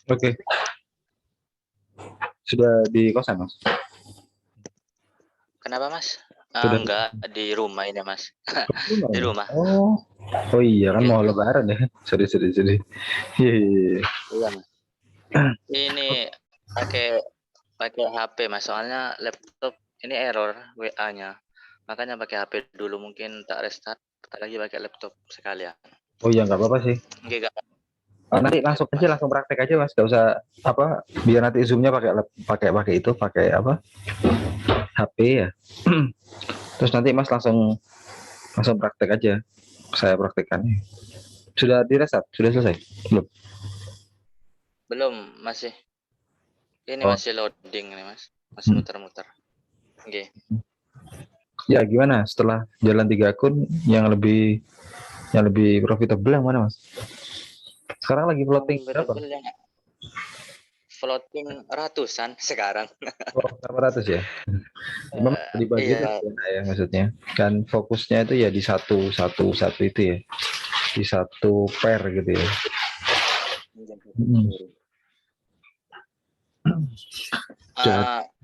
Oke, sudah di kosan, Mas? Kenapa, Mas? Sudah di Enggak, di rumah ini, Mas. rumah Di ya? rumah. Oh iya kan Nggih, mau nggih. lebaran ya? Sedih. Iya, iya. Iya, Mas. Ini pakai pakai HP, Mas, soalnya laptop ini error WA-nya. Makanya pakai HP dulu, mungkin tak restart, bentar lagi pakai laptop sekalian. Oh iya nggak apa-apa sih. Nggih, Kak. Nanti Sip, langsung aja Mas. langsung praktek aja Mas, nggak usah apa biar nanti zoomnya pakai pakai itu pakai apa HP ya. Terus nanti Mas langsung langsung praktek aja. Saya praktekkan. Sudah di reset? Sudah selesai? Belum? Belum, masih ini Oh, masih loading nih, Mas. Masih hmm. muter-muter. Nggih. Ya gimana setelah jalan 3 akun yang lebih profitable yang mana Mas? Sekarang lagi floating berapa? Betul-betul yang floating ratusan sekarang. Oh, 800 ya? Memang dibagi Iya. ya maksudnya. Kan fokusnya itu ya di satu itu ya. Di satu pair gitu ya. Hmm.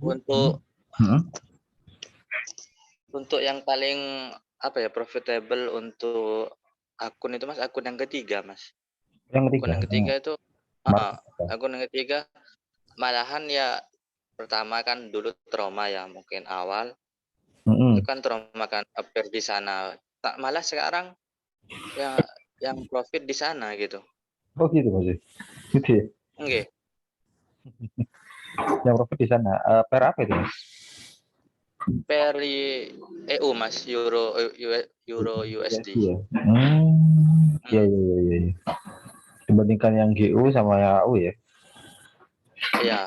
Untuk Hmm. yang paling apa ya, profitable untuk akun itu, Mas, akun yang ketiga, Mas. Yang Akun ketiga. yang ketiga itu heeh, Market apa? akun yang ketiga malahan ya pertama kan dulu trauma ya mungkin awal, itu Hmm. kan trauma kan appear di sana. Malah sekarang ya yang profit di sana gitu. Oh gitu masih. Gitu ya. Nggih, Yang profit di sana. Pair apa itu Mas? peri EU, Mas, euro USD. USD ya. Iya, iya, iya, iya. Dibandingkan yang GU sama yang AU ya. Iya.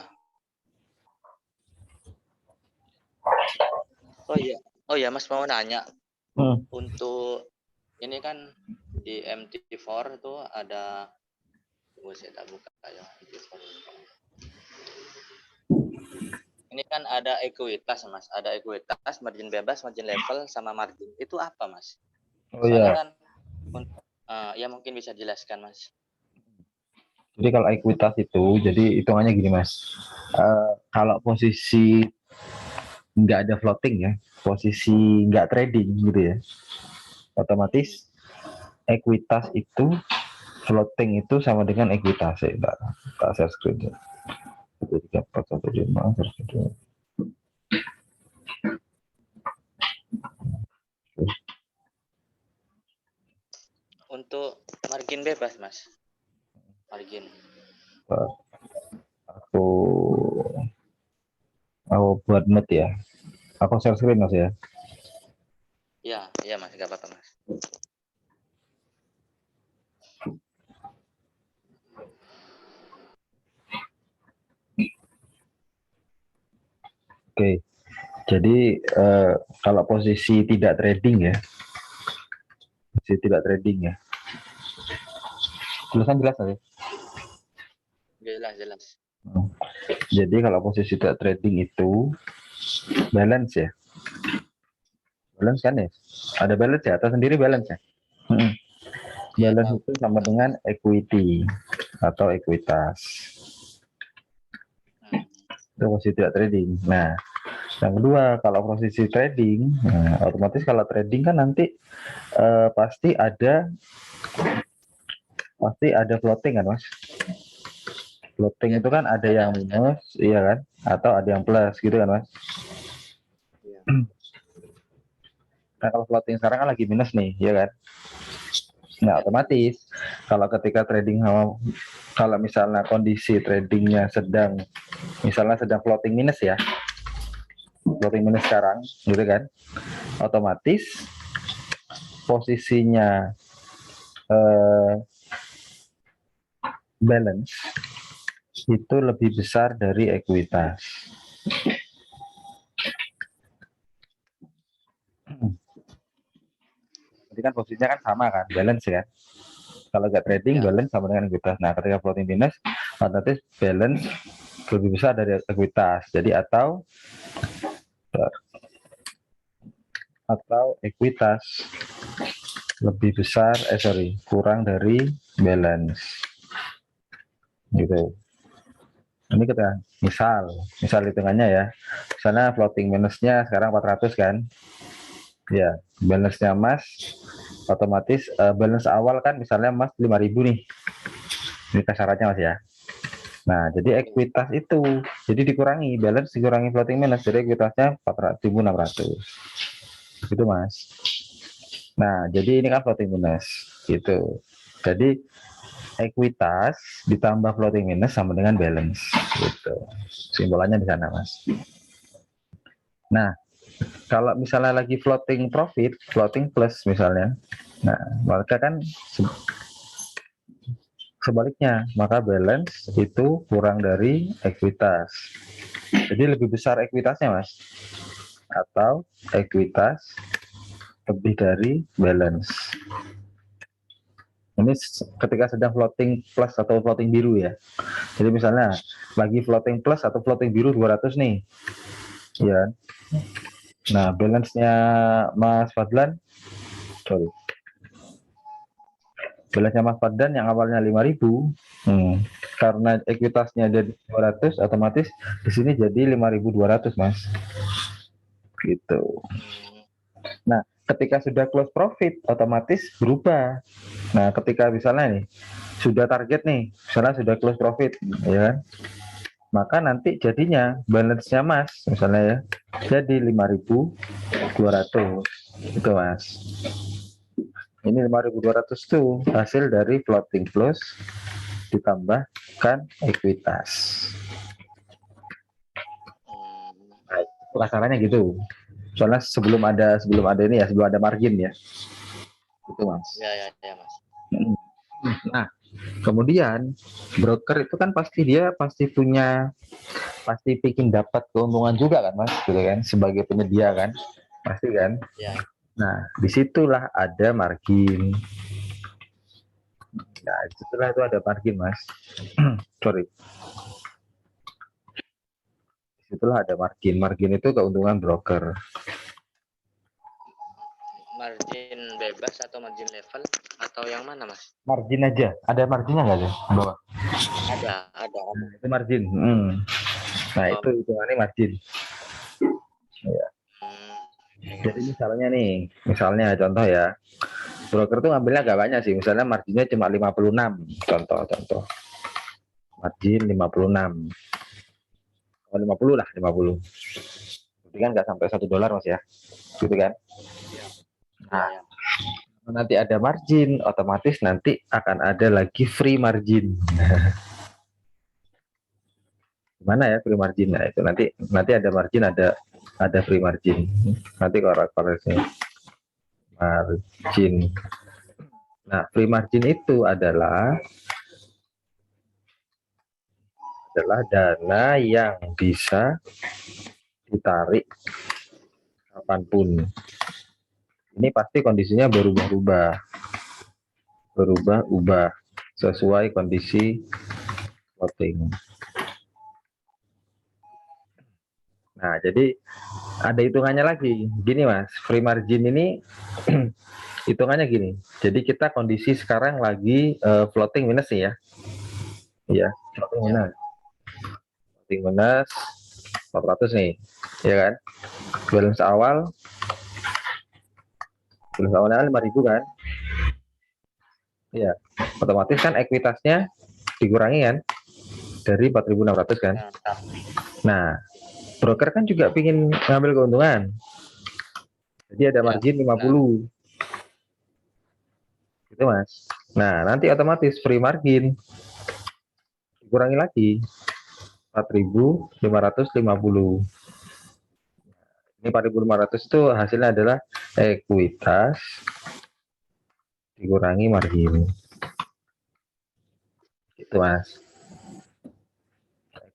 Oh iya, Mas, mau nanya, Hmm. untuk ini kan di MT4 tuh ada, tunggu saya tak buka ya MT4. Ini kan ada ekuitas, Mas. Ada ekuitas, margin bebas, margin level, sama margin. Itu apa, Mas? Oh Soalnya ya. kan ya mungkin bisa jelaskan, Mas. Jadi kalau ekuitas itu, jadi hitungannya gini Mas. Kalau posisi nggak ada floating ya, posisi nggak trading gitu ya, otomatis ekuitas itu floating itu sama dengan ekuitas ya. Tak share screen ya. 13415 Untuk margin bebas, Mas. Margin. aku aku buat note ya. Aku share screen Mas ya. Iya, iya, Mas, nggak apa-apa, Mas. Oke. Jadi kalau posisi tidak trading ya, posisi tidak trading ya. Tulisan jelas ya. Jelas, jelas. Jadi kalau posisi tidak trading itu balance ya. Balance kan ya? Ada balance ya atau sendiri balance ya? Iya, Balance tahu. itu sama dengan equity atau ekuitas. Itu posisi tidak trading. Nah, yang kedua kalau posisi trading, otomatis kalau trading kan nanti eh, pasti ada pasti ada floating kan mas. Floating Iya, itu kan ada yang ada. minus, iya kan? Atau ada yang plus gitu kan mas. Iya. Nah kalau floating sekarang kan lagi minus nih, ya kan? Nah Iya. otomatis kalau ketika trading sama kalau misalnya kondisi tradingnya sedang misalnya sedang floating minus ya, floating minus sekarang, gitu kan? Otomatis posisinya eh, balance itu lebih besar dari ekuitas. Jadi kan posisinya kan sama kan, balance kan. Kalau nggak trading, Iya. balance sama dengan ekuitas. Nah, ketika floating minus, otomatis balance lebih besar dari ekuitas. Jadi atau ekuitas lebih besar, kurang dari balance. gitu. Ini kita misal hitungannya ya. Misalnya floating minusnya sekarang 400 kan. Ya, balance-nya Mas otomatis balance awal kan misalnya Mas 5.000 nih. Ini kasarannya Mas ya. Nah, jadi ekuitas itu jadi dikurangi balance dikurangi floating minus jadi ekuitasnya 400.600. Gitu Mas. Nah, jadi ini kan floating minus gitu. Jadi ekuitas ditambah floating minus sama dengan balance gitu. Simbolannya di sana, Mas. Nah, kalau misalnya lagi floating profit, floating plus misalnya. Nah, maka kan sebaliknya, maka balance itu kurang dari ekuitas. Jadi lebih besar ekuitasnya, Mas. Atau ekuitas lebih dari balance. Ini ketika sedang floating plus atau floating biru ya. Jadi misalnya lagi floating plus atau floating biru 200 nih. Ya. Nah, balance-nya Mas Fadlan, sorry. Balance-nya Mas Fadlan yang awalnya 5.000, karena ekuitasnya jadi 200, otomatis di sini jadi 5.200, Mas. Gitu. Nah, ketika sudah close profit, otomatis berubah. Nah, ketika misalnya nih, sudah target nih, misalnya sudah close profit, ya kan? Maka nanti jadinya balance-nya Mas, misalnya ya, jadi 5.200. Itu Mas. Ini 5.200 tuh hasil dari floating plus ditambahkan ekuitas. Nah, caranya gitu. Soalnya sebelum ada ini ya, sebelum ada margin ya. Itu Mas. Ya, Mas. Nah, kemudian broker itu kan pasti bikin dapat keuntungan juga kan Mas, gitu kan, sebagai penyedia kan, pasti kan. Ya. Nah, disitulah ada margin. Nah, disitulah itu ada margin Mas. Sorry. Disitulah ada margin. Margin itu keuntungan broker. Margin bebas atau margin level atau yang mana, Mas? Margin aja. Ada marginnya nggak sih? Bawah. Ada. Nah, itu margin. Nah, itu hitungannya margin. Ya. Jadi misalnya contoh ya, broker tuh ngambilnya nggak banyak sih. Misalnya marginnya cuma 56. Contoh. Margin 56. Oh, 50 lah, 50. Jadi kan nggak sampai $1 Mas ya. Gitu kan? Nah, nanti ada margin, otomatis nanti akan ada lagi free margin. Gimana ya free margin? Nah, itu nanti ada margin, ada free margin. Nanti koreksi margin. Nah, free margin itu adalah dana yang bisa ditarik kapanpun. Ini pasti kondisinya berubah sesuai kondisi floating. Nah, jadi ada hitungannya lagi. Gini Mas, free margin ini hitungannya gini. Jadi kita kondisi sekarang lagi floating minus nih ya. Iya, floating minus. Floating minus 400 nih, ya kan? Balance awalnya kan 5.000 kan? Iya, otomatis kan ekuitasnya dikurangi kan dari 4.600 kan. Nah, broker kan juga pingin ngambil keuntungan. Jadi ada margin 50. Gitu Mas. Nah, nanti otomatis free margin dikurangi lagi 4.550. Ini 4.500 itu hasilnya adalah ekuitas dikurangi margin. Gitu Mas.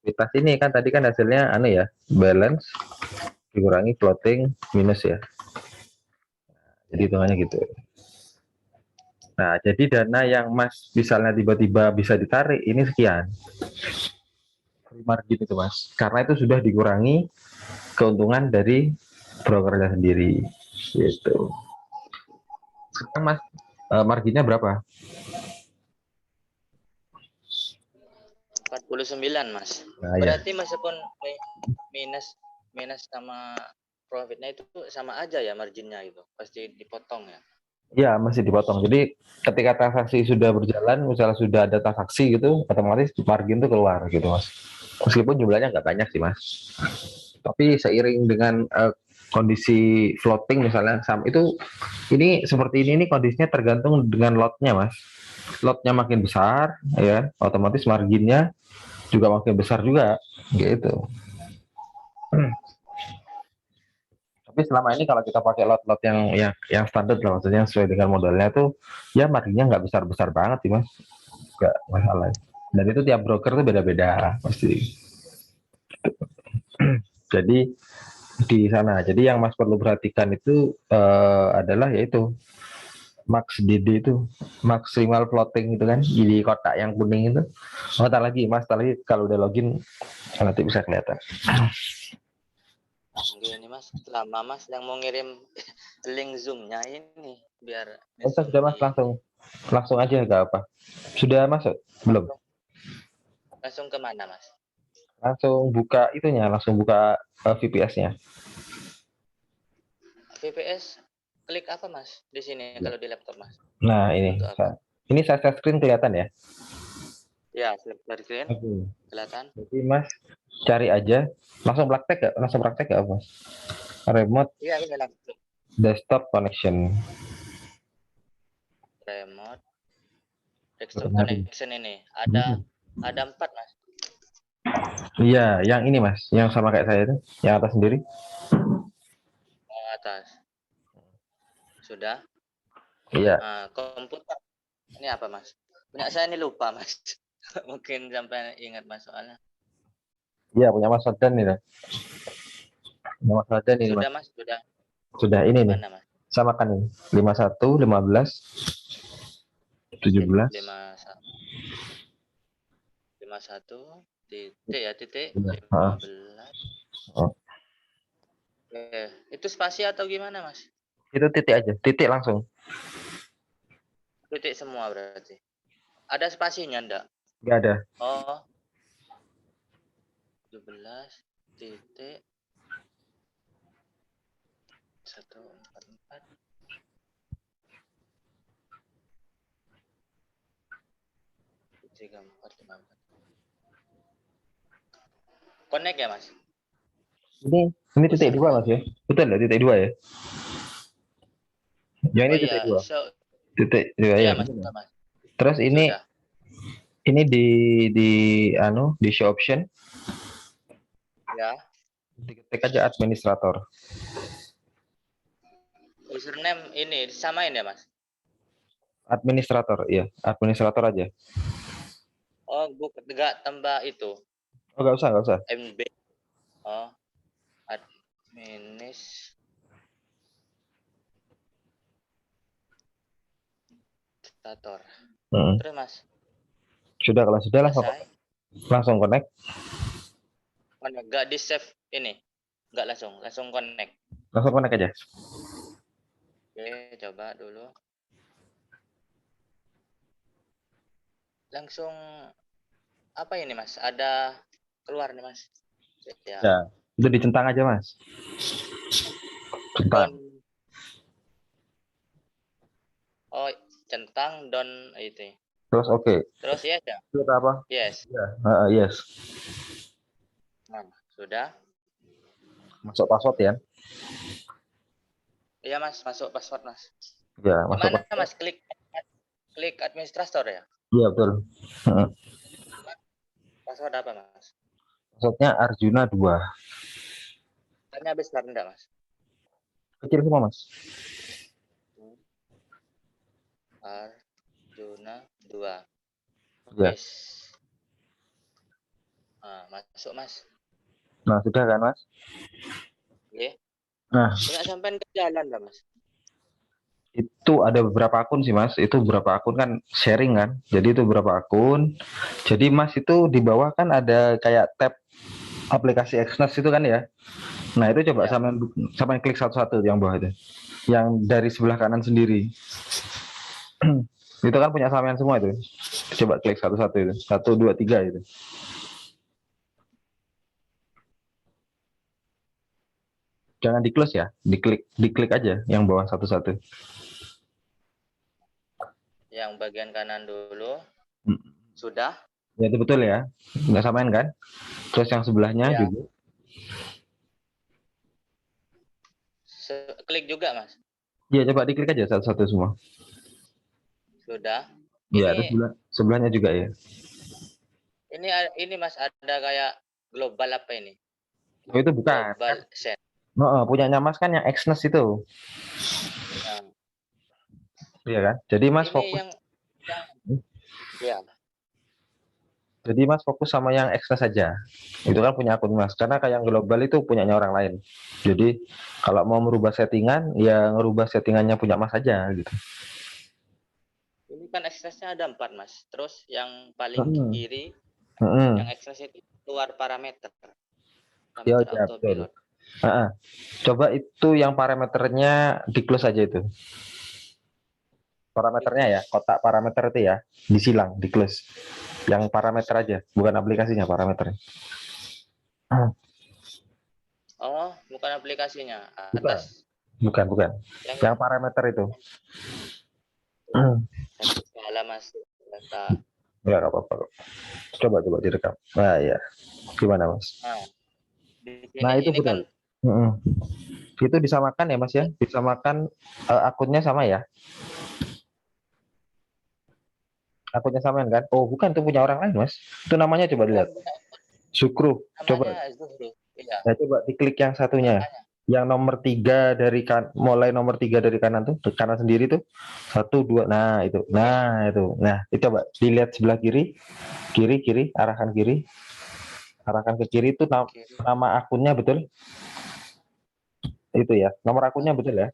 Ekuitas ini kan tadi kan hasilnya balance dikurangi floating minus ya. Jadi hitungannya gitu. Nah, jadi dana yang Mas misalnya tiba-tiba bisa ditarik ini sekian. Free margin itu Mas. Karena itu sudah dikurangi keuntungan dari brokernya sendiri. Gitu. Sekarang Mas marginnya berapa? 49, Mas. Nah, ya. Berarti meskipun minus sama profitnya itu sama aja ya marginnya itu. Pasti dipotong ya. Ya, masih dipotong. Jadi ketika transaksi sudah berjalan, misalnya sudah ada transaksi gitu, otomatis margin itu keluar gitu, Mas. Meskipun jumlahnya nggak banyak sih, Mas. Tapi seiring dengan kondisi floating misalnya itu ini seperti ini kondisinya tergantung dengan lotnya, Mas. Lotnya makin besar, ya, otomatis marginnya juga makin besar juga, gitu. Tapi selama ini kalau kita pakai lot-lot yang standar lah, maksudnya sesuai dengan modalnya tuh, ya marginnya nggak besar-besar banget sih, Mas. Nggak masalah. Dan itu tiap broker tuh beda-beda pasti. Jadi di sana. Jadi yang Mas perlu perhatikan itu adalah yaitu max DD itu, maksimal floating itu kan, di kotak yang kuning itu. Oh, tak lagi Mas, tak lagi kalau udah login nanti bisa kelihatan. Gini Mas, lama Mas yang mau ngirim link Zoom-nya ini biar Bisa Zoom sudah Mas, langsung aja nggak apa. Sudah masuk belum? langsung kemana Mas? Langsung buka itunya, langsung buka VPS-nya. VPS klik apa Mas di sini kalau di laptop Mas? Nah ini, Untuk apa? ini saya screen kelihatan ya. Ya, share screen Oke. kelihatan. Jadi Mas cari aja, langsung praktek gak Mas? Remote Iya, ini langsung desktop connection. remote desktop connection ini. Ada 4 Mas. Iya, yang ini Mas, yang sama kayak saya itu, yang atas sendiri. Oh, atas. Sudah. Iya. Komputer ini apa Mas? Punya saya ini lupa Mas. Mungkin sampai ingat Mas soalnya. Iya, punya Mas Sodan ini. Punya Mas Sodan ini Sudah Mas. Mas, sudah. Sudah ini nih. Mana Mas? Sama kan ini. 51, 15, 17. 51 titik ya, titik Iya. 15. Oh. Itu spasi atau gimana Mas? Itu titik aja, titik langsung. Titik semua berarti. Ada spasinya enggak? Nggak ada. Oh. 17 titik 144 3454. Connect ya Mas? Ini titik 2 Mas ya. Betul ya, titik 2 ya. Yang ini Oh titik iya, 2. Titik 2 iya ya. Mas, sudah Mas. Terus ini Sudah. ini di show option. Ya. Ketik aja administrator. Username ini disamain ya Mas? Administrator, iya. Administrator aja. Oh, bukan enggak tambah itu. Oh, nggak usah. MB. Oh, administrator. Terus Mas? Sudah, kalau sudah langsung connect. Enggak di save ini. Enggak langsung connect. Langsung connect aja. Oke, coba dulu. Langsung apa ini Mas? Ada keluar nih Mas. Ya, itu dicentang aja Mas. Centang. Oh, centang don itu. Terus oke. Terus yes ya? Itu apa? Yes. Ya, yes. Nah, sudah. Masuk password ya. Iya Mas, masuk password Mas. Ya, masuk. Mana Mas? Klik administrator ya? Iya, betul. Password apa Mas? Passwordnya Arjuna 2. Tanya besar enggak Mas? Kecil semua Mas. Arjuna 2. Ya. Nah, masuk Mas. Nah, sudah kan Mas? Oke. Nah, punya sampai ke jalan lah Mas. Itu ada beberapa akun sih Mas. Itu beberapa akun kan sharing kan. Jadi itu beberapa akun. Jadi Mas itu di bawah kan ada kayak tab aplikasi Exness itu kan ya. Nah, itu coba sama klik satu-satu yang bawah itu. Yang dari sebelah kanan sendiri. Itu kan punya sampean semua itu. Coba klik satu-satu itu. 1, 2, 3 itu. Jangan di close ya, diklik aja yang bawah satu-satu. Yang bagian kanan dulu. Hmm. Sudah? Ya itu betul ya. Nggak samain kan? Terus yang sebelahnya Ya. juga. Klik juga, Mas. Iya, coba diklik aja satu-satu semua. Sudah. Iya, terus Ini sebelahnya juga ya. ini Mas, ada kayak global apa ini? Oh, itu bukan. Global Send. Punyanya Mas kan yang Exnes itu. Nah, Iya kan? Jadi Mas ini fokus. yang ya. Jadi Mas fokus sama yang Exnes saja. Itu kan punya akun Mas. Karena kayak yang global itu punyanya orang lain. Jadi kalau mau merubah settingan, ya ngerubah settingannya punya Mas saja gitu. Ini kan aksesnya ada 4, Mas. Terus yang paling Hmm. kiri, Hmm. yang akses itu keluar parameter. Ya, Parameter ya, betul. autopilot. Coba itu yang parameternya di close aja itu. Parameternya ya, kotak parameter itu ya, disilang, di close. Yang parameter aja, bukan aplikasinya, parameternya. Oh, bukan aplikasinya. Bukan, Atas. bukan. Yang parameter itu. Salah, Mas. Data. Ya, nggak apa-apa. Coba direkam. Nah, ya. Gimana, Mas? Nah, di sini Nah, itu ini betul. kan Itu disamakan ya, Mas ya? Disamakan akunnya sama ya? Akunnya samain kan? Oh, bukan, itu punya orang lain, Mas. Itu namanya coba dilihat. Sukru. Coba. namanya Zuhru. Iya. Nah, coba diklik yang satunya. Makanya. Yang nomor 3 dari mulai nomor 3 dari kanan tuh, kanan sendiri tuh. 1, 2. Nah, itu. Nah, itu. Nah, itu coba dilihat sebelah kiri. Kiri, arahkan kiri. Arahkan ke kiri itu nama akunnya betul? Itu ya. Nomor akunnya betul ya?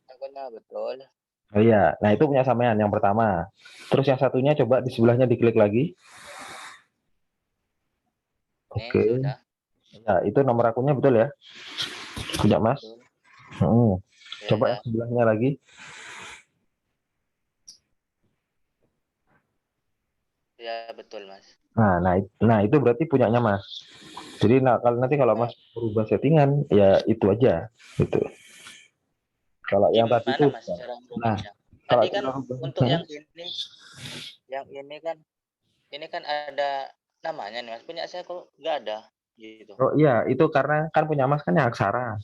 Akunnya betul. Oh iya, nah itu punya sampean yang pertama. Terus yang satunya coba di sebelahnya diklik lagi. Ini Oke. sudah. Ya, itu nomor akunnya betul ya? Punya Mas. Ya, Coba yang sebelahnya lagi. ya betul, Mas. Nah itu berarti punyanya Mas. Jadi kalau Mas berubah settingan ya itu aja gitu. Kalau yang tadi itu, Gimana, Mas, cara merubahnya? kalau Tadi kan untuk yang ini kan ada namanya nih, Mas. Punya saya kok nggak ada gitu. Oh iya, itu karena kan punya Mas kan yang Aksara,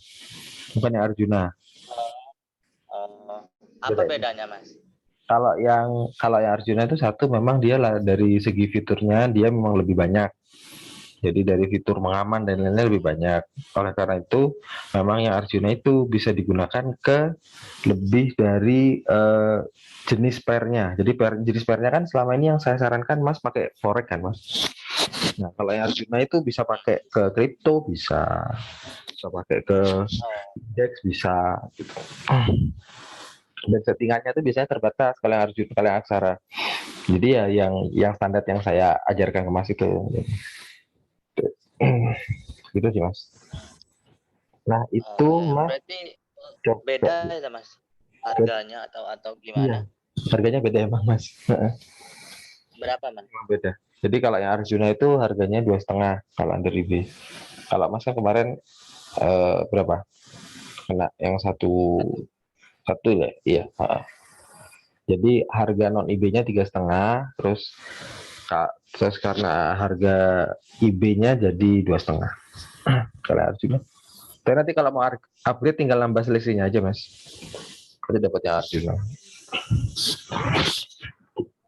bukan yang Arjuna. Apa bedanya, Mas? Kalau yang Arjuna itu satu memang dia lah dari segi fiturnya dia memang lebih banyak. Jadi dari fitur mengaman dan lain-lain lebih banyak. Oleh karena itu memang yang Arjuna itu bisa digunakan ke lebih dari jenis pairnya. Jadi jenis pairnya kan selama ini yang saya sarankan Mas pakai forex kan Mas. Nah kalau yang Arjuna itu bisa pakai ke kripto bisa pakai ke indeks bisa gitu. Dan settingannya itu biasanya terbatas kalau yang Arjuna, kalau yang Aksara. Jadi ya yang standar yang saya ajarkan ke Mas itu. Gitu sih Mas. Nah itu Mas berarti beda ya, Mas, harganya atau gimana? Iya, harganya beda emang Mas. Berapa, Mas? Beda. Jadi kalau yang Arjuna itu harganya 2,5 kalau under IB. Kalau Mas kan kemarin berapa? Kena yang satu ya, iya. Jadi harga non IB-nya 3,5, terus karena harga IB-nya jadi 2,5. Kalau Arjuna. Dan nanti kalau mau upgrade tinggal nambah selisihnya aja Mas. Nanti dapatnya Arjuna.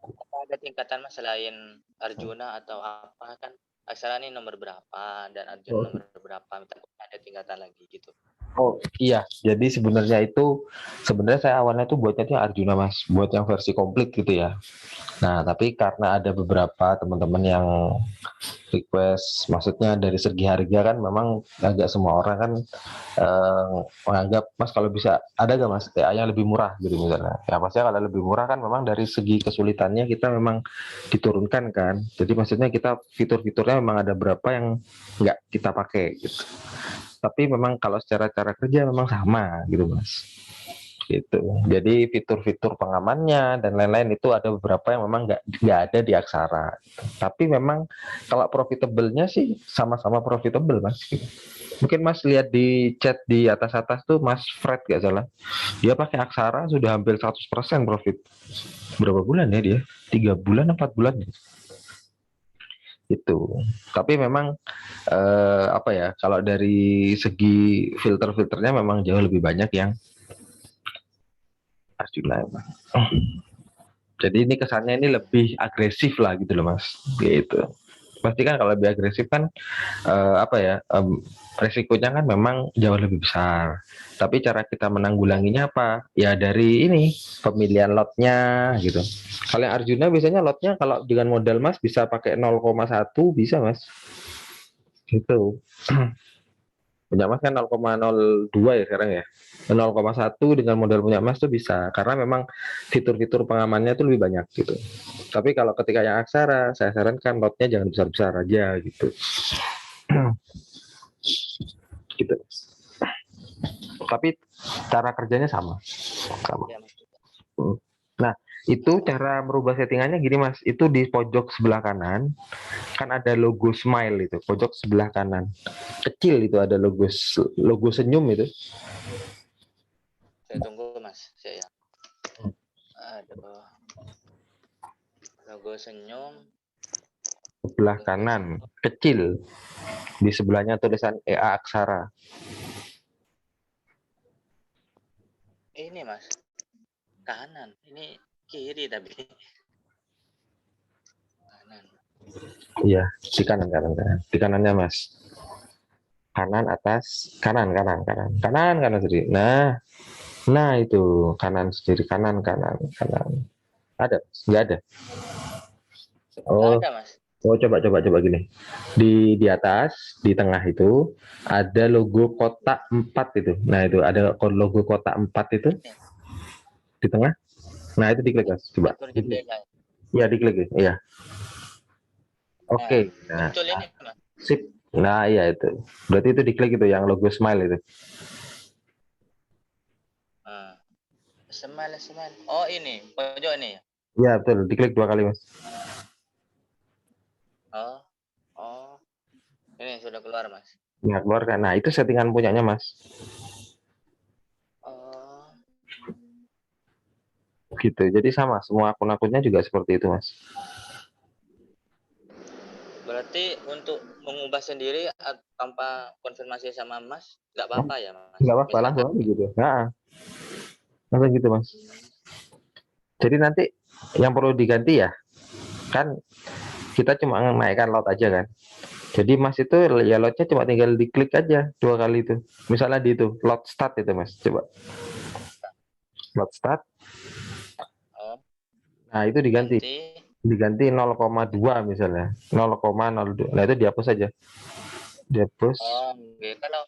Apa ada tingkatan, Mas, selain Arjuna atau apa kan? Aksara ini nomor berapa dan Arjuna nomor berapa? Ada tingkatan lagi gitu. Oh iya, jadi sebenarnya saya awalnya tuh buatnya tuh Arjuna Mas, buat yang versi komplit gitu ya. Nah tapi karena ada beberapa teman-teman yang request, maksudnya dari segi harga kan memang agak semua orang kan menganggap Mas kalau bisa ada gak Mas TA yang lebih murah gitu misalnya. Ya maksudnya kalau lebih murah kan memang dari segi kesulitannya kita memang diturunkan kan. Jadi maksudnya kita fitur-fiturnya memang ada berapa yang nggak kita pakai gitu. Tapi memang kalau secara cara kerja memang sama gitu Mas. gitu. Jadi fitur-fitur pengamannya dan lain-lain itu ada beberapa yang memang nggak ada di Aksara. Tapi memang kalau profitable-nya sih sama-sama profitable mas. Gitu. Mungkin mas lihat di chat di atas-atas tuh mas Fred gak salah. Dia pakai Aksara sudah hampir 100% profit. Berapa bulan ya dia? 3 bulan, 4 bulan itu. Tapi memang apa ya? Kalau dari segi filter-filternya memang jauh lebih banyak yang Arjuna emang. Jadi ini kesannya ini lebih agresif lah gitu loh mas, gitu. Pasti kan kalau lebih agresif kan apa ya, resikonya kan memang jauh lebih besar. Tapi cara kita menanggulanginya apa? Ya dari ini pemilihan lotnya gitu. Kalau yang Arjuna biasanya lotnya kalau dengan modal mas bisa pakai 0,1 bisa mas, gitu. Punya Mas kan 0,02 ya sekarang ya. 0,1 dengan modal punya Mas tuh bisa karena memang fitur-fitur pengamannya tuh lebih banyak gitu. Tapi kalau ketika yang Aksara, saya sarankan lotnya jangan besar-besar aja gitu. Gitu. Tapi cara kerjanya sama. Sama. Ya, Mas. Nah, itu cara merubah settingannya gini Mas. Itu di pojok sebelah kanan kan ada logo smile itu, pojok sebelah kanan. Kecil itu ada logo senyum itu. Saya tunggu Mas. Saya ya. Aduh. Logo senyum. Sebelah kanan kecil di sebelahnya tulisan EA Aksara. Ini Mas. Kanan. Ini kiri tapi. Kanan. Iya, di kanan kanan kanan. Di kanannya Mas. Kanan atas, kanan kanan kanan. Kanan kanan sendiri. Nah itu kanan sendiri, kanan kanan kanan. Ada? Nggak ada. Nggak Oh, ada Mas. oh coba gini. Di atas, di tengah itu ada logo kotak 4 itu. Nah, itu ada logo kotak 4 itu di tengah. Nah, itu diklik Mas. Coba. Fitur Diklik. jendela. Iya, diklik. Iya. Nah, Oke. Nah, muncul ini Mas. sip. Nah, iya itu. Berarti itu diklik itu yang logo smile itu. Smile. Oh ini. Pojok ini. Iya, betul. Diklik 2 kali, Mas. Oh. Oh. Ini sudah keluar Mas. Nah, keluar kan. Nah, itu settingan punyanya, Mas. Oh. Gitu. Jadi sama, semua akun-akunnya juga seperti itu, Mas. Berarti untuk mengubah sendiri tanpa konfirmasi sama Mas, nggak apa-apa ya Mas? Nggak apa-apa, langsung Misalkan. aja gitu. Nah, langsung gitu, Mas. Jadi nanti yang perlu diganti ya, kan kita cuma menaikkan lot aja kan. Jadi Mas itu ya lotnya cuma tinggal diklik aja 2 kali itu. Misalnya di itu lot start itu Mas, coba lot start. Oh. Nah itu diganti Ganti. 0,2 misalnya 0,02. Nah itu dihapus aja, dihapus. Oh, oke. Kalau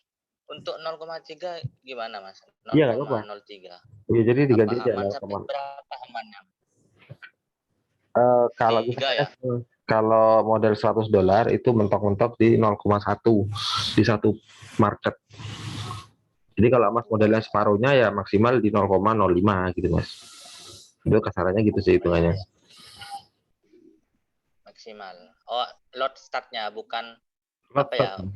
untuk 0,3 gimana Mas? Iya nggak apa-apa. 0,03. Ya jadi diganti Apa aja aman 0, sampai berapa amannya? kalau 3 misalnya ya? kalau model $100 itu mentok-mentok di 0,1 di satu market. Jadi kalau Mas modelnya separuhnya ya maksimal di 0,05 gitu Mas. Itu kasarannya gitu sih Oh, iya, hitungannya. iya. Maksimal. Oh, lot startnya bukan Lot apa ya? start.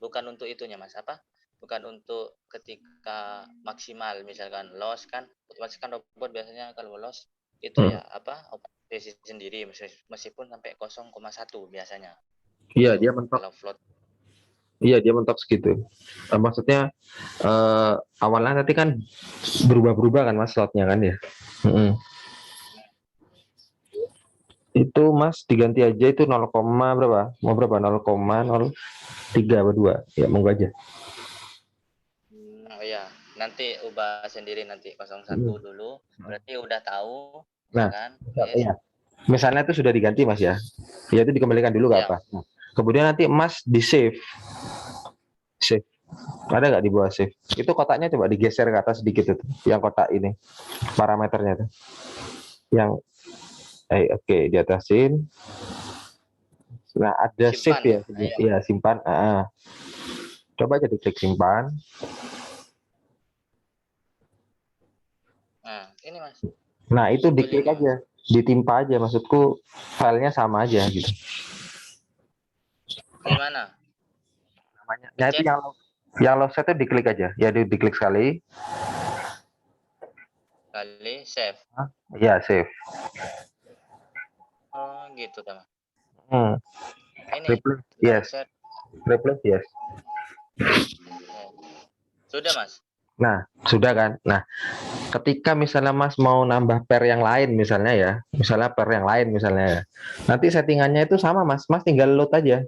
Bukan untuk itunya Mas. Apa? Bukan untuk ketika maksimal misalkan loss kan otomatis kan robot biasanya kalau loss itu ya apa operasi sendiri meskipun sampai 0,1 biasanya Iya untuk dia mentok. kalau float. Iya dia mentok segitu. Maksudnya awalnya nanti kan berubah-berubah kan Mas slotnya kan ya. Itu Mas diganti aja itu 0, berapa? Mau berapa? 0,03 atau 2. Ya monggo aja. Oh ya, nanti ubah sendiri nanti 01 dulu. Berarti udah tahu Nah, misalkan. ya. Misalnya itu sudah diganti Mas ya. Ya itu dikembalikan dulu nggak Ya. apa. Nah, kemudian nanti Mas di save. Save. Ada nggak di bawah save? Itu kotaknya coba digeser ke atas sedikit itu. Yang kotak ini. Parameternya tuh. Yang oke, di atasin. Nah, ada Simpan save ya. ya. Iya, simpan. Coba aja diklik simpan. Ini Mas. Nah, itu Sebelum diklik Mas. aja, ditimpa aja, maksudku filenya sama aja gitu. Gimana? Namanya. Nah, itu Pencet yang love set itu diklik aja. Ya, diklik sekali. kali save. Ya, save. Oh, gitu teman. Hmm. Ini Replace, long yes. set. Replace, yes. Oh. Sudah Mas. Nah, sudah kan? Nah, ketika misalnya Mas mau nambah pair yang lain misalnya ya, misalnya pair yang lain misalnya ya, nanti settingannya itu sama Mas, Mas tinggal load aja.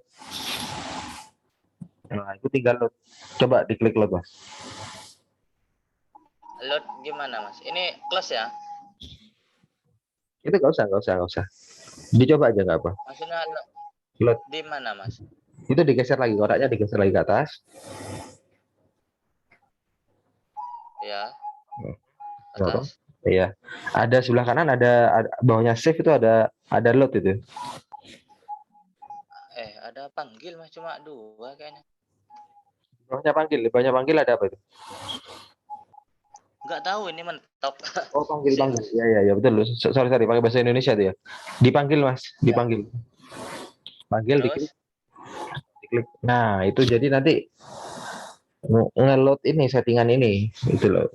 Nah, itu tinggal load. Coba diklik load Mas. Load gimana Mas? Ini close ya? Itu nggak usah. Dicoba aja nggak apa. Maksudnya Load. di mana Mas? Itu digeser lagi, kotaknya digeser lagi ke atas. Ya, Apa? atas. Iya. Ada sebelah kanan ada bawahnya save itu ada load itu. Ada panggil Mas, cuma 2 kayaknya. Bawahnya panggil ada apa itu? Nggak tahu ini mentok. Oh, panggil. Pusing Mas. Ya betul. Sorry pakai bahasa Indonesia tuh ya. Dipanggil Mas, Ya. dipanggil. Panggil diklik. Terus Nah, itu jadi nanti nge-load ini settingan ini itu loh.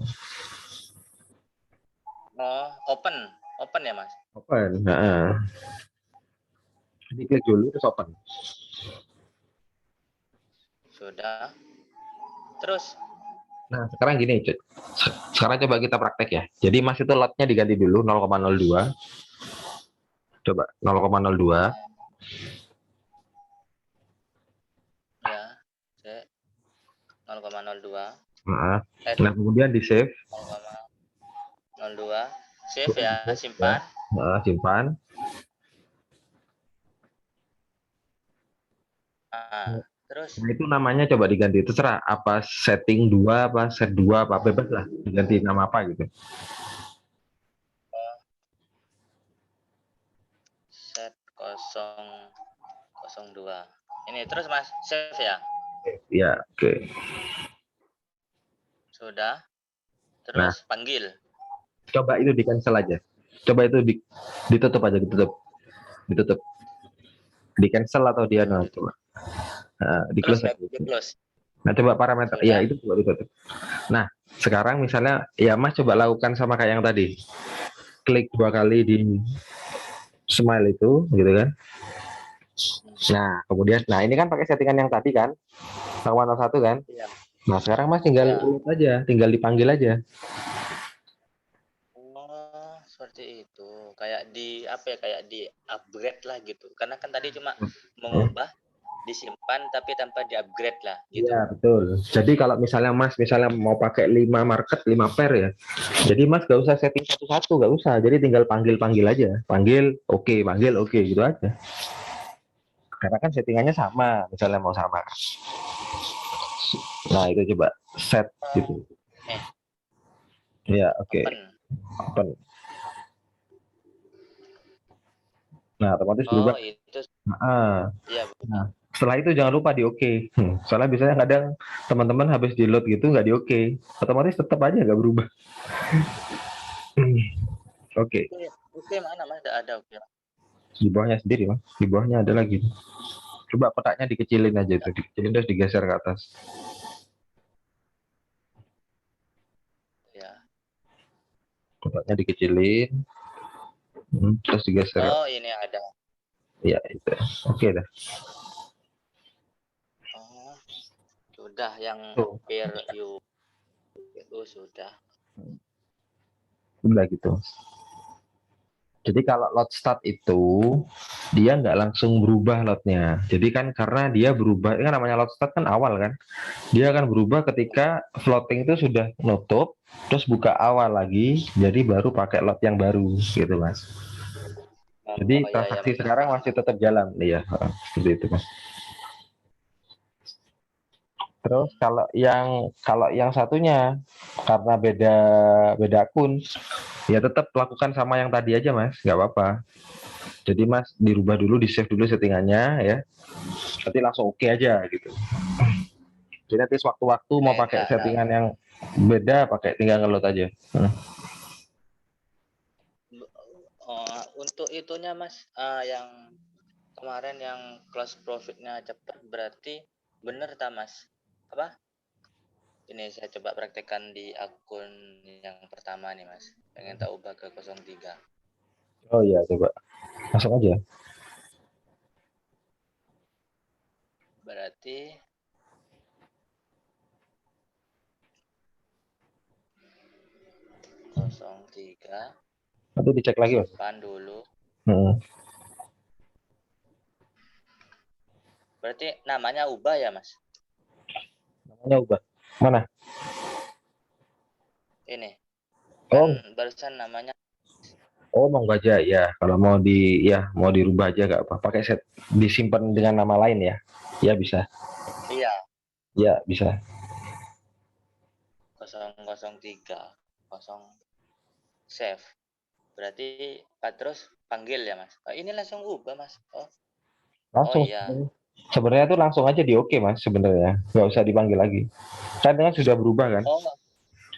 open ya Mas? Open. Nah, diklik dulu terus open. Sudah. Terus Nah, sekarang gini, Cut. Sekarang coba kita praktek ya. Jadi Mas itu load-nya diganti dulu 0,02. Coba 0,02. ya, saya 0,02. Nah, Eh, kemudian di save. 0,02. Save ya, simpan. Nah, simpan. Terus Nah, itu namanya coba diganti, terserah apa setting 2 apa set 2 apa bebas lah, diganti nama apa gitu. set 0,02. Ini terus Mas, save ya. Ya, oke. Sudah. Nah, Terus panggil. coba itu di cancel aja. Coba itu ditutup aja, ditutup. Di cancel atau dia Oh, coba. Nah, di close close ya, aja. di close. Nah, coba parameter. Sudah. Ya, itu coba ditutup. Nah, sekarang misalnya ya Mas coba lakukan sama kayak yang tadi. Klik 2 kali di smile itu gitu kan. Nah, kemudian ini kan pakai settingan yang tadi kan. 0,01 kan? Iya. Nah, sekarang Mas tinggal Ya. lihat aja, tinggal dipanggil aja. Oh, seperti itu. Kayak di apa ya? Kayak di upgrade lah gitu. Karena kan tadi cuma mengubah, disimpan tapi tanpa di-upgrade lah gitu. Iya, betul. Jadi kalau misalnya Mas mau pakai 5 market, 5 pair ya. Jadi Mas gak usah setting satu-satu, gak usah. Jadi tinggal panggil aja. Panggil, oke, gitu aja. Karena kan settingannya sama, misalnya mau sama. Nah, itu coba set gitu. Ya, oke. Open. Nah, otomatis berubah. Itu. Iya. Nah, setelah itu jangan lupa di oke. Soalnya biasanya kadang teman-teman habis di load gitu nggak di oke. Otomatis tetap aja nggak berubah. Oke. Oke, mana Mas? Ada oke. Di bawahnya sendiri Mas. Di bawahnya ada lagi. Coba kotaknya dikecilin aja itu, dikecilin terus digeser ke atas. Ya. Kotaknya dikecilin. Terus digeser. Oh, ini ada. Iya, itu. Oke dah. Oh, sudah yang peer view itu sudah. Udah gitu. Jadi kalau load start itu dia nggak langsung berubah loadnya. Jadi kan karena dia berubah, kan namanya load start kan awal kan. Dia akan berubah ketika floating itu sudah nutup, terus buka awal lagi, jadi baru pakai load yang baru gitu Mas. Jadi transaksi sekarang masih tetap jalan, iya seperti itu Mas. Terus kalau yang satunya karena beda akun, ya tetap lakukan sama yang tadi aja Mas, nggak apa-apa. Jadi Mas dirubah dulu, di save dulu settingannya ya. Nanti langsung oke aja gitu. Jadi nanti sewaktu-waktu mau pakai settingan yang beda, tinggal ngeload aja. untuk itunya Mas, yang kemarin yang close profitnya cepat berarti bener ta Mas? Apa? Ini saya coba praktekkan di akun yang pertama nih Mas. Pengen tak ubah ke 03. Oh iya, coba masuk aja. Berarti 03 Nanti dicek lagi mas. simpan dulu. Hmm. Berarti namanya ubah ya Mas? Namanya ubah. Mana? Ini Oh, kan barusan namanya. oh mau nggak aja ya. Kalau mau mau dirubah aja gak apa. Pakai set disimpan dengan nama lain ya. Ya bisa. Iya, Ya bisa. 003 0 save. Berarti terus panggil ya Mas. Oh, ini langsung ubah Mas. Oh Langsung. iya. Sebenarnya tuh langsung aja di oke mas sebenarnya. Nggak usah dipanggil lagi. Kan dengan sudah berubah kan. Oh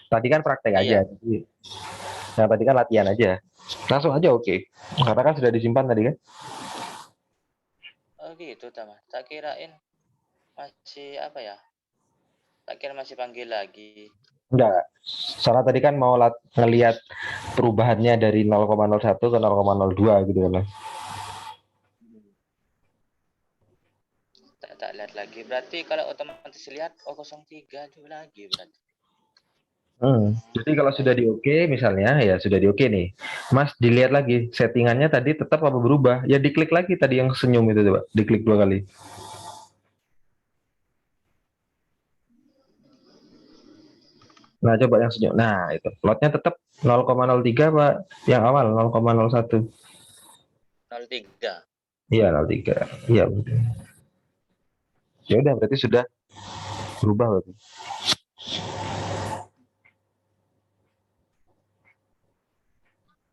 Tadi kan praktek aja. iya. Jadi, yang tadi kan latihan aja. Langsung aja oke. Karena kan sudah disimpan tadi kan. Oh gitu ta Mas. Tak kirain masih apa ya? Tak kira masih panggil lagi. Enggak. Soalnya tadi kan mau ngelihat perubahannya dari 0,01 ke 0,02 gitu kan mas. Tak lihat lagi. Berarti kalau otomatis lihat 03 juga lagi berarti. Jadi kalau sudah di oke misalnya ya sudah di oke nih, Mas dilihat lagi settingannya tadi tetap apa berubah? Ya diklik lagi tadi yang senyum itu coba, diklik 2 kali. Nah coba yang senyum. Nah itu lotnya tetap 0,03 Pak, yang awal 0,01. 03. Iya 0,3. Iya betul. Ya udah berarti sudah berubah berarti.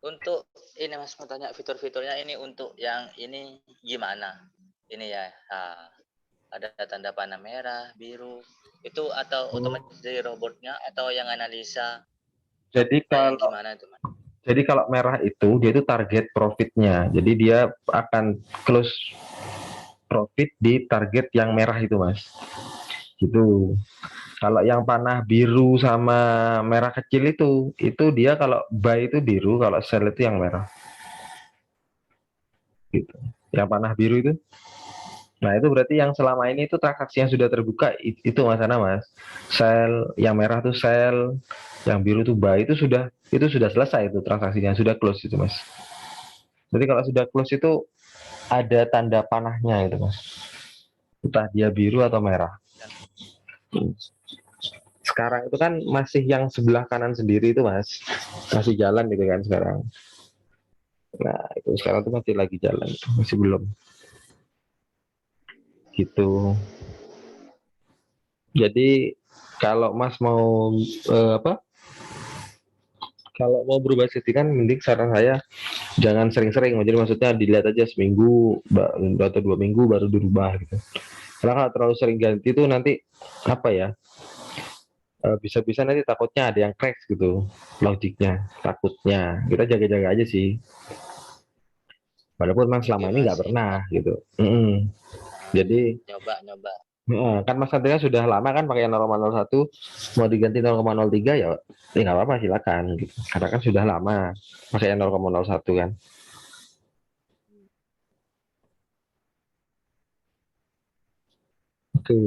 Untuk ini Mas mau tanya fitur-fiturnya ini untuk yang ini gimana? Ini ya. Ada tanda panah merah, biru. Itu atau otomatis dari robotnya atau yang analisa Jadi atau yang kalau gimana itu Mas? jadi kalau merah itu dia itu target profitnya. Jadi dia akan close profit di target yang merah itu mas. Gitu. Kalau yang panah biru sama merah kecil itu dia kalau buy itu biru, kalau sell itu yang merah. Gitu. Yang panah biru itu. Nah itu berarti yang selama ini itu transaksi yang sudah terbuka itu mas Ana mas. Sell, yang merah tuh sell, yang biru tuh buy itu sudah selesai itu transaksinya sudah close itu mas. Jadi kalau sudah close itu ada tanda panahnya itu mas. Entah dia biru atau merah. Sekarang itu kan masih yang sebelah kanan sendiri itu mas, masih jalan gitu kan sekarang. Nah itu sekarang tuh masih lagi jalan, masih belum gitu. Jadi kalau mas mau apa? Kalau mau berubah settingan, mending saran saya jangan sering-sering. Jadi maksudnya dilihat aja seminggu atau 2 minggu baru dirubah gitu. Karena kalau terlalu sering ganti itu nanti apa ya? Bisa-bisa nanti takutnya ada yang crash gitu logiknya. Takutnya kita jaga-jaga aja sih. Walaupun memang Oke selama ini nggak Mas, ini pernah Mas. gitu. Jadi Nyoba. kan Mas Satria sudah lama kan pakai 0,01 mau diganti 0,03 ya nggak apa-apa silakan gitu. Karena kan sudah lama pakai 0,01 kan. Oke,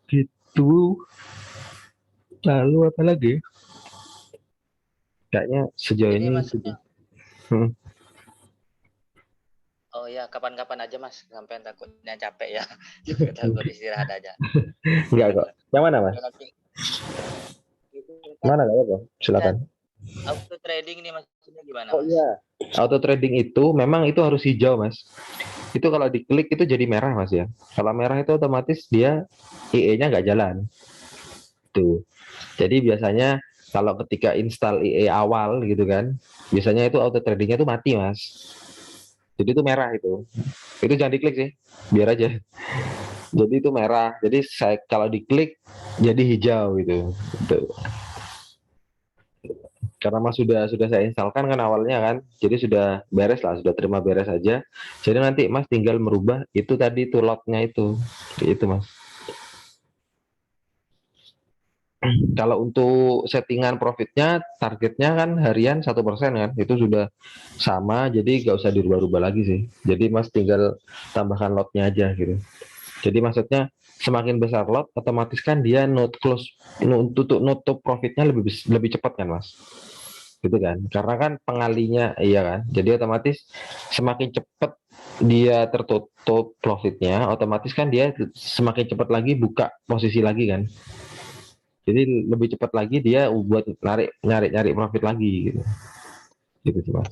gitu. Lalu apa lagi? Kayaknya sejauh Ini ini sudah. maksudnya, Hmm, oh ya kapan-kapan aja Mas, sampai takutnya capek ya. Takut istirahat aja. Enggak kok. Yang mana Mas? Nanti itu kan Mana nggak apa-apa? Silakan. auto trading ini maksudnya gimana Oh Mas? iya. Auto trading itu memang itu harus hijau Mas. Itu kalau diklik itu jadi merah Mas ya. Kalau merah itu otomatis dia IE-nya nggak jalan. Tuh. Jadi biasanya kalau ketika install IE awal gitu kan, biasanya itu auto tradingnya tuh mati mas. Jadi itu merah itu. Itu jangan diklik sih, biar aja. Jadi itu merah. Jadi saya kalau diklik jadi hijau gitu. Gitu. Karena Mas sudah saya instalkan kan awalnya kan, jadi sudah beres lah, sudah terima beres aja. Jadi nanti Mas tinggal merubah itu tadi tuh lotnya itu Mas. Kalau untuk settingan profitnya, targetnya kan harian 1% kan, itu sudah sama, jadi nggak usah dirubah-rubah lagi sih. Jadi Mas tinggal tambahkan lotnya aja gitu. Jadi maksudnya semakin besar lot, otomatis kan dia nutup profitnya lebih cepat kan Mas, gitu kan? Karena kan pengalinya, iya kan? Jadi otomatis semakin cepat dia tertutup profitnya, otomatis kan dia semakin cepat lagi buka posisi lagi kan? Jadi lebih cepat lagi dia buat nyari profit lagi gitu. Gitu sih Mas.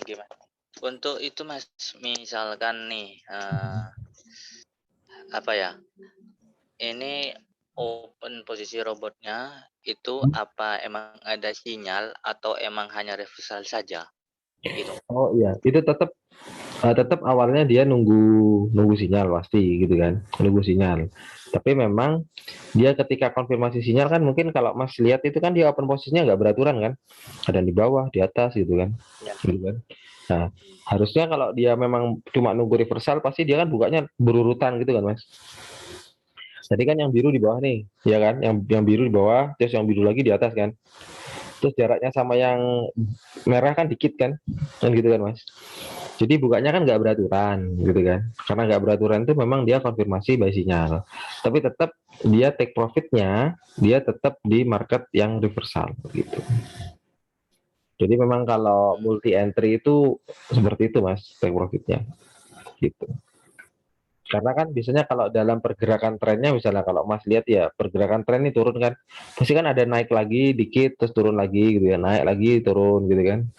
Gimana? Untuk itu Mas, misalkan nih apa ya? Ini open posisi robotnya itu apa emang ada sinyal atau emang hanya reversal saja? Gitu. Oh iya, itu tetap awalnya dia nunggu nunggu sinyal pasti gitu kan, nunggu sinyal. Tapi memang dia ketika konfirmasi sinyal kan mungkin kalau Mas lihat itu kan dia open posisinya nggak beraturan kan, ada di bawah, di atas gitu kan, Ya. gitu kan. Nah, harusnya kalau dia memang cuma nunggu reversal pasti dia kan bukanya berurutan gitu kan Mas. Tadi kan yang biru di bawah nih, ya kan, yang biru di bawah, terus yang biru lagi di atas kan. Terus jaraknya sama yang merah kan dikit kan gitu kan Mas. Jadi bukanya kan nggak beraturan gitu kan. Karena nggak beraturan itu memang dia konfirmasi by sinyal. Tapi tetap dia take profitnya, dia tetap di market yang reversal gitu. Jadi memang kalau multi entry itu seperti itu Mas, take profitnya gitu. Karena kan biasanya kalau dalam pergerakan trennya misalnya kalau Mas lihat ya pergerakan tren ini turun kan, pasti kan ada naik lagi dikit terus turun lagi gitu ya, naik lagi turun gitu kan.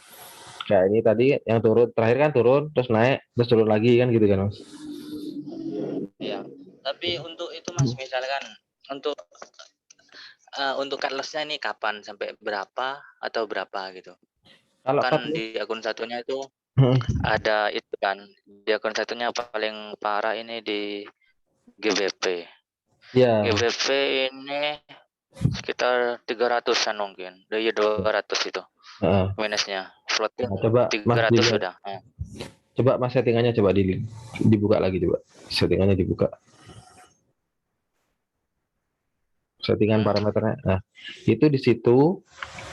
Kayak ini tadi yang turun terakhir kan turun terus naik terus turun lagi kan gitu kan Mas. Iya. Tapi untuk itu Mas, misalkan untuk cut loss-nya ini kapan sampai berapa atau berapa gitu? Kalau cut Kan loss, di akun satunya itu ada itu kan, di akun satunya paling parah ini di GBP. ya GBP ini sekitar 300-an mungkin. Dari 200 itu minusnya. Floating nah, coba Mas 300 dilihat, sudah. coba Mas settingannya coba dibuka lagi coba. Settingannya dibuka. Settingan parameternya. Nah, itu di situ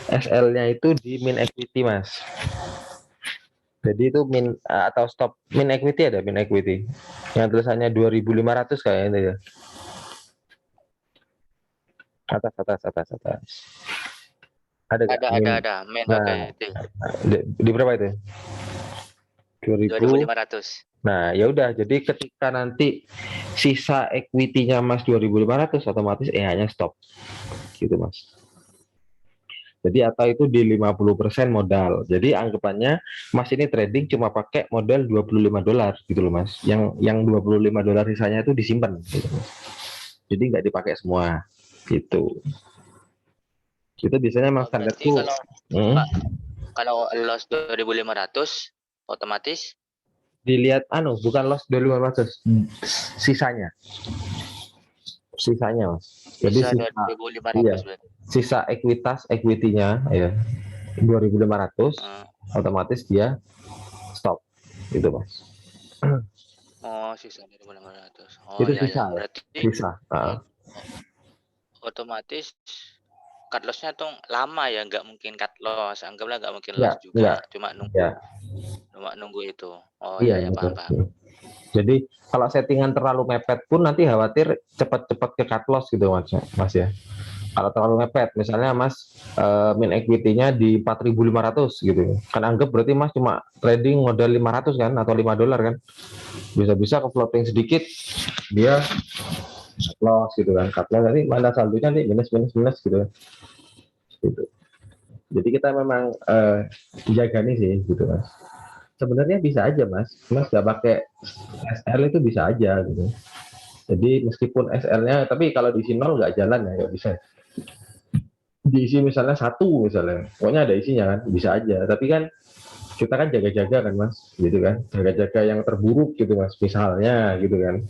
SL-nya itu di min equity Mas. Jadi itu atau stop min equity ada min equity. Yang tulisannya 2.500 kayaknya ya. Atas. Ada nggak min? Ada. Main Nah, oke itu. di berapa itu? 2000. 2.500. Nah, ya udah. Jadi ketika nanti sisa equity-nya Mas 2.500 otomatis EH-nya stop. Gitu Mas. Jadi atau itu di 50% modal. Jadi anggapannya Mas ini trading cuma pakai modal $25 gitu loh Mas. Yang $25 sisanya itu disimpan gitu. Jadi nggak dipakai semua gitu. Itu biasanya Mas Berarti standarku kalau loss 2.500 otomatis dilihat bukan loss 2.500 sisanya. Sisanya Mas. Jadi bisa sisa, iya, 2.500 berarti. sisa equity-nya ya 2.500 otomatis dia stop gitu Mas. Oh, sisa 2.500. Oh Itu ya sisa ya. ya, Berarti sisa. otomatis cut loss-nya tuh lama ya, nggak mungkin cut loss. Anggaplah nggak mungkin loss Enggak, juga. ya, Cuma nunggu itu. Oh iya ya ya, betul. paham. Jadi kalau settingan terlalu mepet pun nanti khawatir cepat-cepat ke cut loss gitu Mas ya. Kalau terlalu mepet, misalnya Mas min equity-nya di 4.500 gitu. Kan anggap berarti Mas cuma trading modal 500 kan atau $5 kan. Bisa-bisa ke floating sedikit dia cut loss gitu kan. Cut loss nanti mana saldonya nih minus gitu kan. Gitu. Jadi kita memang jaga nih sih gitu Mas. Sebenarnya bisa aja Mas nggak pakai SL itu bisa aja gitu. Jadi meskipun SL-nya, tapi kalau diisi nol nggak jalan ya, nggak bisa. Diisi misalnya satu misalnya, pokoknya ada isinya kan, bisa aja. Tapi kan kita kan jaga-jaga kan Mas, gitu kan, jaga-jaga yang terburuk gitu Mas, misalnya gitu kan,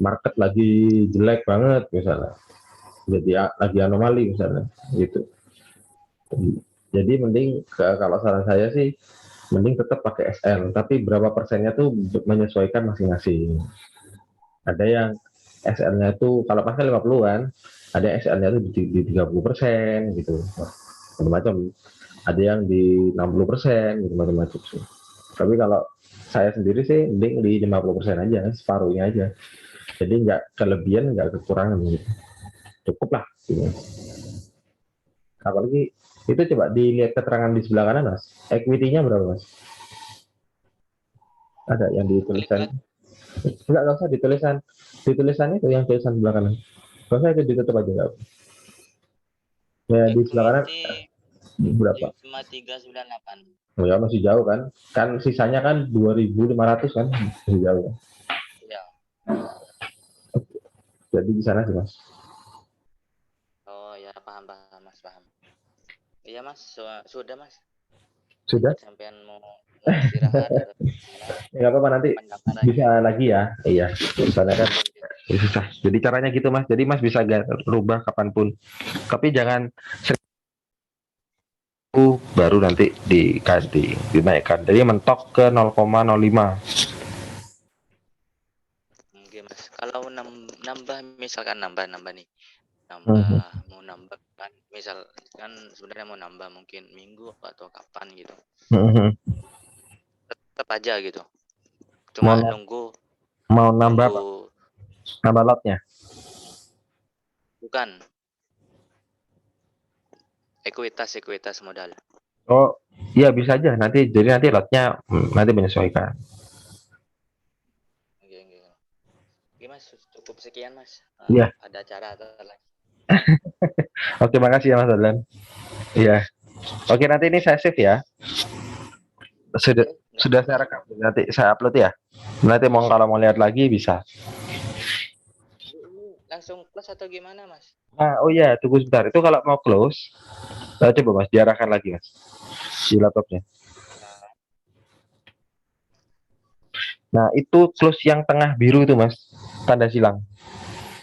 market lagi jelek banget misalnya, jadi lagi anomali misalnya, gitu. Jadi mending kalau saran saya sih mending tetap pakai SL, tapi berapa persennya tuh menyesuaikan masing-masing. Ada yang SL-nya itu kalau pakai 50 kan, ada SL-nya itu di 30% gitu, macam-macam. Ada yang di 60% gitu, macam-macam sih. Tapi kalau saya sendiri sih mending di 50% aja, separuhnya aja. Jadi nggak kelebihan, nggak kekurangan gitu. Cukup lah. Gitu. Apalagi itu coba dilihat keterangan di sebelah kanan mas. Equity-nya berapa mas? Ada yang Klik dituliskan? lagi Enggak usah ditulisan. Ditulisan itu yang tulisan sebelah kanan. Kalau saya itu ditutup aja nggak? Ya di sebelah kanan equity berapa? 5398. Oh ya masih jauh kan? Kan sisanya kan 2.500 kan? Masih jauh kan? Ya. Jadi di sana sih mas. Oh ya, paham paham Mas, paham. Iya Mas, sudah Mas. Sudah? Mungkin sampean mau istirahat atau gimana? Ya, nggak apa-apa nanti Pandangan lagi. bisa lagi ya. Iya. Soalnya kan susah. Jadi caranya gitu mas. Jadi mas bisa rubah kapanpun. Tapi jangan baru nanti dinaikkan. Jadi mentok ke 0,05. Oke Mas. Kalau nambah misalkan nambah nih. Mhm. Mau nambah kan misal kan sebenarnya mau nambah mungkin minggu atau kapan gitu. Mhm. Tetap aja gitu. Mau Cuma nunggu mau nambah nunggu apa? Nambah lotnya. bukan ekuitas modal. Oh iya bisa aja nanti. Jadi nanti lotnya nanti menyesuaikan. Oke, oke. Oke Mas, cukup sekian Mas. Iya. Ada acara atau lagi. Oke makasih ya mas Adlan. Iya. Oke nanti ini saya save ya. Sudah Oke, nggak sudah apa-apa. saya rekam. Nanti saya upload ya. Nanti mau kalau mau lihat lagi bisa. Ini langsung close atau gimana Mas? Nah, oh iya, tunggu sebentar. Itu kalau mau close, coba Mas, diarahkan lagi Mas di laptopnya. Nah, itu close yang tengah biru itu Mas, tanda silang.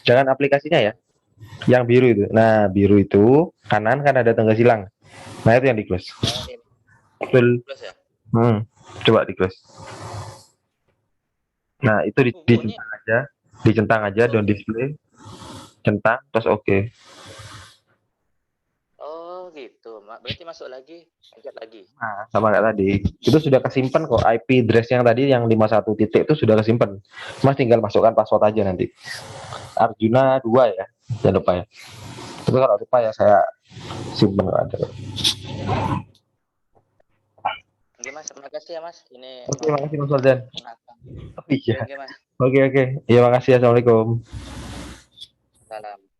Jangan aplikasinya ya, yang biru itu. Nah, biru itu kanan kan ada tanda silang. Nah, itu yang di close. Oh, ini Betul. close ya? Coba di close. Nah, itu Bunyi. dicentang aja, don't Oke. display, centang, terus oke. Oh, gitu. Berarti masuk lagi, pencet lagi. Nah, sama kayak tadi. Itu sudah kesimpan kok IP address yang tadi yang 51 titik itu sudah kesimpan. Mas tinggal masukkan password aja nanti. Arjuna 2 ya, jangan lupa ya. Tapi kalau lupa ya saya simpan ada. Oke Mas, terima kasih ya Mas. Ini Oke, mau makasih Mas Waldan. makan. Oh, Oke, iya. oke Mas. Oke. Iya, makasih. Assalamualaikum. Salam.